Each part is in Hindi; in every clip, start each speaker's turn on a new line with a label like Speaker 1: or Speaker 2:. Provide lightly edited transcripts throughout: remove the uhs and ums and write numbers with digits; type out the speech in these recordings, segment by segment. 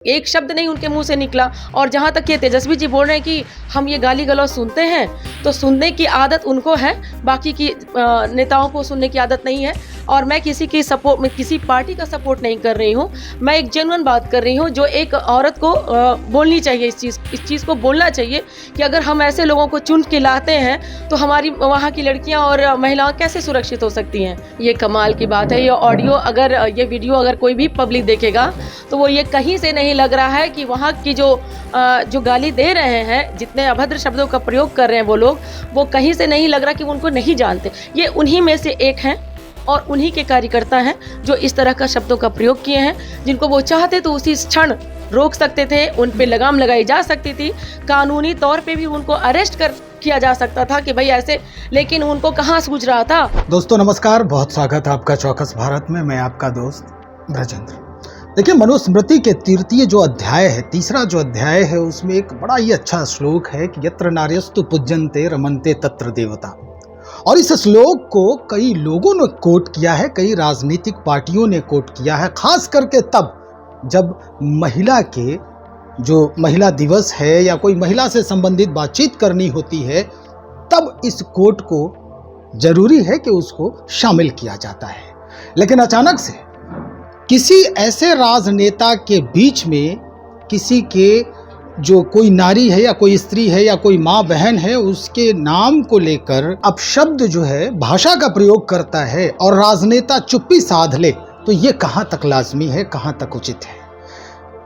Speaker 1: एक शब्द नहीं उनके मुंह से निकला। और जहाँ तक ये तेजस्वी जी बोल रहे हैं कि हम ये गाली गलौज सुनते हैं, तो सुनने की आदत उनको है, बाकी की नेताओं को सुनने की आदत नहीं है। और मैं किसी की सपोर्ट में किसी पार्टी का सपोर्ट नहीं कर रही हूँ। मैं एक जेन्युइन बात कर रही हूँ जो एक औरत को बोलनी चाहिए। इस चीज़ को बोलना चाहिए कि अगर हम ऐसे लोगों को चुन के लाते हैं तो हमारी वहाँ की लड़कियाँ और महिलाएं कैसे सुरक्षित हो सकती हैं। ये कमाल की बात है। ये ऑडियो अगर ये वीडियो अगर कोई भी पब्लिक देखेगा तो वो ये कहीं से नहीं लग रहा है कि वहाँ की जो गाली दे रहे हैं, जितने अभद्र शब्दों का प्रयोग कर रहे हैं वो लोग, वो कहीं से नहीं लग रहा कि वो उनको नहीं जानते। ये उन्हीं में से एक हैं और उन्हीं के कार्यकर्ता हैं जो इस तरह का शब्दों का प्रयोग किए हैं, जिनको वो चाहते तो उसी क्षण रोक सकते थे, उन पे लगाम लगाई जा सकती थी, कानूनी तौर पे भी उनको अरेस्ट किया जा सकता था कि भाई ऐसे, लेकिन उनको कहाँ सूझ रहा था।
Speaker 2: दोस्तों नमस्कार, बहुत स्वागत है आपका चौकस भारत में। मैं आपका दोस्त ब्रजेंद्र। देखिए, मनुस्मृति के तृतीय जो अध्याय है, तीसरा जो अध्याय है, उसमें एक बड़ा ही अच्छा श्लोक है कि यत्र नार्यस्तु पूज्यन्ते रमन्ते तत्र देवता। और इस श्लोक को कई लोगों ने कोट किया है, कई राजनीतिक पार्टियों ने कोट किया है, खास करके तब जब महिला के जो महिला दिवस है या कोई महिला से संबंधित बातचीत करनी होती है, तब इस कोट को जरूरी है कि उसको शामिल किया जाता है। लेकिन अचानक से किसी ऐसे राजनेता के बीच में किसी के जो कोई नारी है या कोई स्त्री है या कोई माँ बहन है, उसके नाम को लेकर अपशब्द जो है, भाषा का प्रयोग करता है और राजनेता चुप्पी साध ले, तो ये कहाँ तक लाजमी है, कहाँ तक उचित है।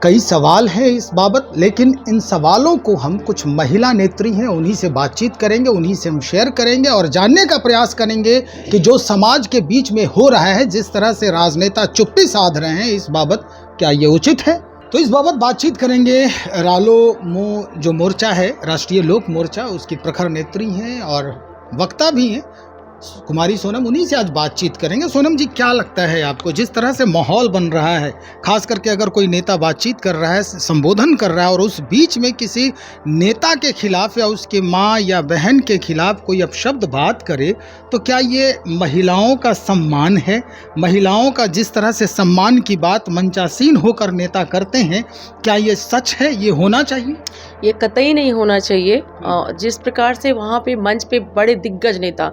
Speaker 2: कई सवाल हैं इस बाबत, लेकिन इन सवालों को हम कुछ महिला नेत्री हैं उन्हीं से बातचीत करेंगे, उन्हीं से हम शेयर करेंगे और जानने का प्रयास करेंगे कि जो समाज के बीच में हो रहा है, जिस तरह से राजनेता चुप्पी साध रहे हैं, इस बाबत क्या ये उचित है। तो इस बाबत बातचीत करेंगे रालो जो मोर्चा है, राष्ट्रीय लोक मोर्चा, उसकी प्रखर नेत्री हैं और वक्ता भी हैं कुमारी सोनम, उन्हीं से आज बातचीत करेंगे। सोनम जी, क्या लगता है आपको, जिस तरह से माहौल बन रहा है, खास करके अगर कोई नेता बातचीत कर रहा है, संबोधन कर रहा है और उस बीच में किसी नेता के खिलाफ या उसके माँ या बहन के खिलाफ कोई अपशब्द बात करे, तो क्या ये महिलाओं का सम्मान है? महिलाओं का जिस तरह से सम्मान की बात मंचासीन होकर नेता करते हैं, क्या ये सच है, ये होना चाहिए?
Speaker 1: ये कतई नहीं होना चाहिए। जिस प्रकार से वहाँ पे मंच पे बड़े दिग्गज नेता,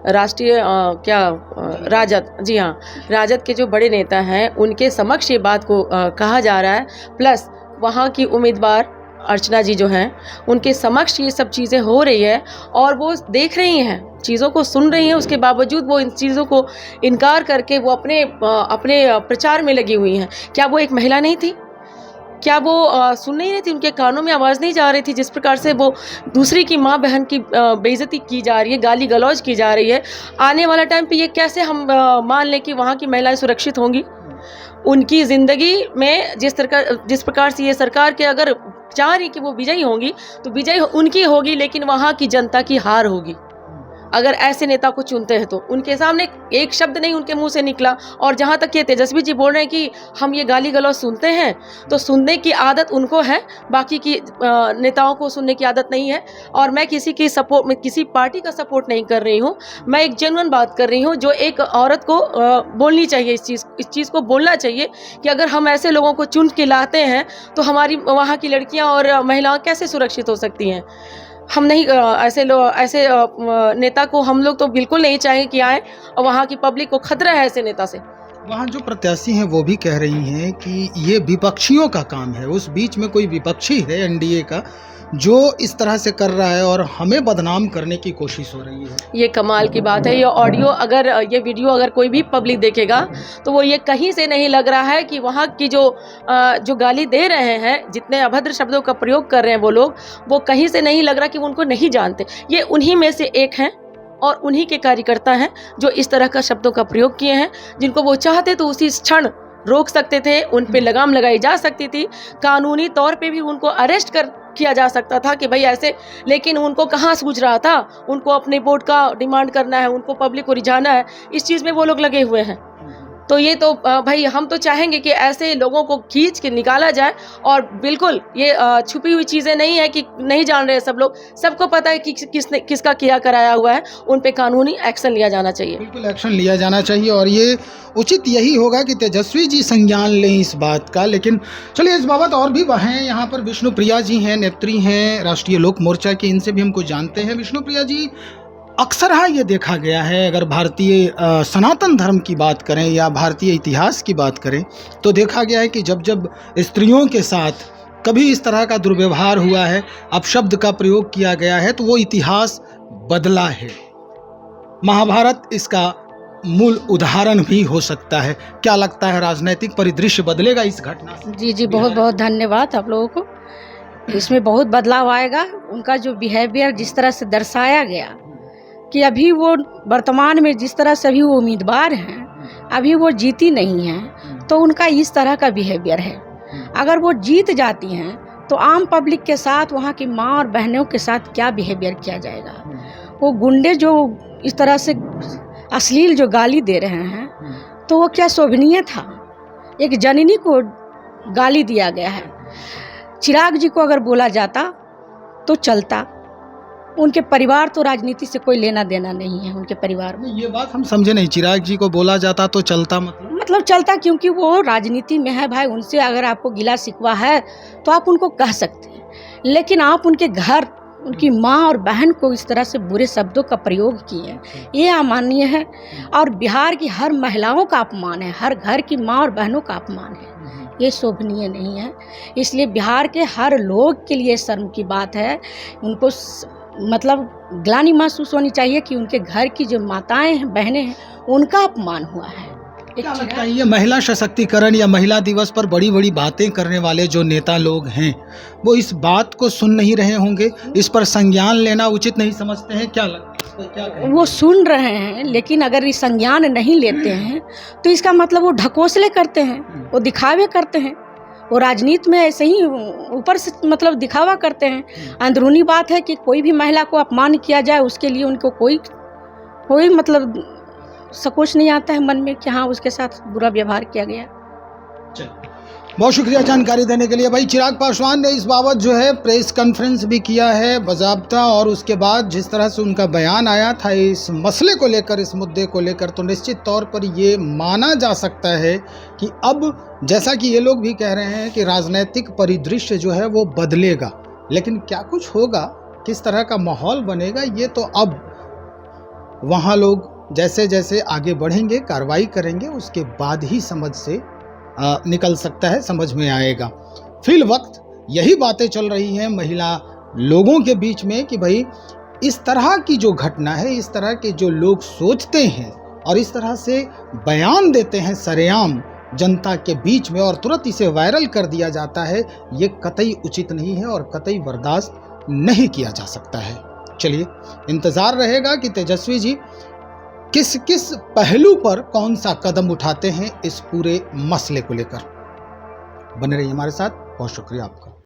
Speaker 1: राष्ट्रीय राजद, जी हाँ, राजद के जो बड़े नेता हैं, उनके समक्ष ये बात को कहा जा रहा है, प्लस वहाँ की उम्मीदवार अर्चना जी जो हैं, उनके समक्ष ये सब चीज़ें हो रही है और वो देख रही हैं, चीज़ों को सुन रही हैं, उसके बावजूद वो इन चीज़ों को इनकार करके वो अपने प्रचार में लगी हुई हैं। क्या वो एक महिला नहीं थी? क्या वो सुन नहीं रही थी? उनके कानों में आवाज़ नहीं जा रही थी? जिस प्रकार से वो दूसरी की माँ बहन की बेइज्जती की जा रही है, गाली गलौज की जा रही है, आने वाला टाइम पे ये कैसे हम मान लें कि वहाँ की महिलाएं सुरक्षित होंगी? उनकी ज़िंदगी में जिस प्रकार से ये सरकार के अगर चाह रही कि वो विजयी होंगी, तो विजयी उनकी होगी, लेकिन वहाँ की जनता की हार होगी अगर ऐसे नेता को चुनते हैं तो। उनके सामने एक शब्द नहीं उनके मुंह से निकला। और जहाँ तक ये तेजस्वी जी बोल रहे हैं कि हम ये गाली गलौज सुनते हैं, तो सुनने की आदत उनको है, बाकी की नेताओं को सुनने की आदत नहीं है। और मैं किसी की सपोर्ट में किसी पार्टी का सपोर्ट नहीं कर रही हूँ। मैं एक जेन्युइन बात कर रही हूँ जो एक औरत को बोलनी चाहिए। इस चीज़ को बोलना चाहिए कि अगर हम ऐसे लोगों को चुन के लाते हैं तो हमारी वहाँ की लड़कियाँ और महिलाएं कैसे सुरक्षित हो सकती हैं। हम नहीं ऐसे नेता को हम लोग तो बिल्कुल नहीं चाहेंगे कि आए, और वहाँ की पब्लिक को खतरा है ऐसे नेता से।
Speaker 2: वहाँ जो प्रत्याशी हैं वो भी कह रही हैं कि ये विपक्षियों का काम है। उस बीच में कोई विपक्षी है एनडीए का जो इस तरह से कर रहा है और हमें बदनाम करने की कोशिश हो रही है।
Speaker 1: ये कमाल की बात है। ये ऑडियो अगर ये वीडियो अगर कोई भी पब्लिक देखेगा तो वो ये कहीं से नहीं लग रहा है कि वहाँ की जो गाली दे रहे हैं, जितने अभद्र शब्दों का प्रयोग कर रहे हैं वो लोग, वो कहीं से नहीं लग रहा कि वो उनको नहीं जानते। ये उन्हीं में से एक हैं और उन्हीं के कार्यकर्ता हैं जो इस तरह का शब्दों का प्रयोग किए हैं, जिनको वो चाहते तो उसी क्षण रोक सकते थे, उन पे लगाम लगाई जा सकती थी, कानूनी तौर पे भी उनको अरेस्ट किया जा सकता था कि भाई ऐसे, लेकिन उनको कहाँ सूझ रहा था। उनको अपने वोट का डिमांड करना है, उनको पब्लिक को रिझाना है, इस चीज़ में वो लोग लगे हुए हैं। तो ये तो भाई हम तो चाहेंगे कि ऐसे लोगों को खींच के निकाला जाए। और बिल्कुल ये छुपी हुई चीज़ें नहीं है कि नहीं जान रहे सब लोग, सबको पता है कि किसने किसका किया कराया हुआ है, उन पे कानूनी एक्शन लिया जाना चाहिए।
Speaker 2: बिल्कुल एक्शन लिया जाना चाहिए और ये उचित यही होगा कि तेजस्वी जी संज्ञान लें इस बात का। लेकिन चलिए इस बाबत और भी हैं यहाँ पर विष्णुप्रिया जी हैं, नेत्री हैं राष्ट्रीय लोक मोर्चा की, इनसे भी हम कुछ जानते हैं। विष्णुप्रिया जी, अक्सर ये देखा गया है, अगर भारतीय सनातन धर्म की बात करें या भारतीय इतिहास की बात करें तो देखा गया है कि जब जब स्त्रियों के साथ कभी इस तरह का दुर्व्यवहार हुआ है, अपशब्द का प्रयोग किया गया है, तो वो इतिहास बदला है। महाभारत इसका मूल उदाहरण भी हो सकता है। क्या लगता है, राजनीतिक परिदृश्य बदलेगा इस घटना से?
Speaker 3: जी जी, बहुत बहुत धन्यवाद आप लोगों को। इसमें बहुत बदलाव आएगा। उनका जो बिहेवियर जिस तरह से दर्शाया गया कि अभी वो वर्तमान में जिस तरह से अभी वो उम्मीदवार हैं, अभी वो जीती नहीं हैं, तो उनका इस तरह का बिहेवियर है। अगर वो जीत जाती हैं तो आम पब्लिक के साथ, वहाँ की माँ और बहनों के साथ क्या बिहेवियर किया जाएगा। वो गुंडे जो इस तरह से अश्लील जो गाली दे रहे हैं, तो वो क्या शोभनीय था? एक जननी को गाली दिया गया है। चिराग जी को अगर बोला जाता तो चलता। उनके परिवार तो राजनीति से कोई लेना देना नहीं है। उनके परिवार में
Speaker 2: ये बात हम समझे नहीं, चिराग जी को बोला जाता तो चलता,
Speaker 3: मतलब चलता, क्योंकि वो राजनीति में है भाई। उनसे अगर आपको गिला शिकवा है तो आप उनको कह सकते हैं, लेकिन आप उनके घर, उनकी माँ और बहन को इस तरह से बुरे शब्दों का प्रयोग किए, ये अमाननीय है। और बिहार की हर महिलाओं का अपमान है, हर घर की माँ और बहनों का अपमान है, ये शोभनीय नहीं है। इसलिए बिहार के हर लोग के लिए शर्म की बात है। उनको मतलब ग्लानि महसूस होनी चाहिए कि उनके घर की जो माताएं हैं, बहनें हैं, उनका अपमान हुआ है।
Speaker 2: क्या लगता है, ये महिला सशक्तिकरण या महिला दिवस पर बड़ी बड़ी बातें करने वाले जो नेता लोग हैं, वो इस बात को सुन नहीं रहे होंगे, इस पर संज्ञान लेना उचित नहीं समझते हैं? क्या लगता है, क्या कहें?
Speaker 3: वो सुन रहे हैं, लेकिन अगर ये संज्ञान नहीं लेते हैं तो इसका मतलब वो ढकोसले करते हैं, वो दिखावे करते हैं। वो राजनीति में ऐसे ही ऊपर से मतलब दिखावा करते हैं। अंदरूनी बात है कि कोई भी महिला को अपमान किया जाए, उसके लिए उनको कोई मतलब संकोच नहीं आता है मन में कि हाँ उसके साथ बुरा व्यवहार किया गया।
Speaker 2: बहुत शुक्रिया जानकारी देने के लिए। भाई चिराग पासवान ने इस बाबत जो है प्रेस कॉन्फ्रेंस भी किया है बाज़ाब्ता, और उसके बाद जिस तरह से उनका बयान आया था इस मसले को लेकर, इस मुद्दे को लेकर, तो निश्चित तौर पर ये माना जा सकता है कि अब जैसा कि ये लोग भी कह रहे हैं कि राजनीतिक परिदृश्य जो है वो बदलेगा, लेकिन क्या कुछ होगा, किस तरह का माहौल बनेगा, ये तो अब वहाँ लोग जैसे जैसे आगे बढ़ेंगे, कार्रवाई करेंगे, उसके बाद ही समझ से निकल सकता है, समझ में आएगा। फिल वक्त यही बातें चल रही हैं महिला लोगों के बीच में कि भाई इस तरह की जो घटना है, इस तरह के जो लोग सोचते हैं और इस तरह से बयान देते हैं सरेआम जनता के बीच में और तुरंत इसे वायरल कर दिया जाता है, ये कतई उचित नहीं है और कतई बर्दाश्त नहीं किया जा सकता है। चलिए इंतज़ार रहेगा कि तेजस्वी जी किस किस पहलू पर कौन सा कदम उठाते हैं इस पूरे मसले को लेकर। बने रहिए हमारे साथ। बहुत शुक्रिया आपका।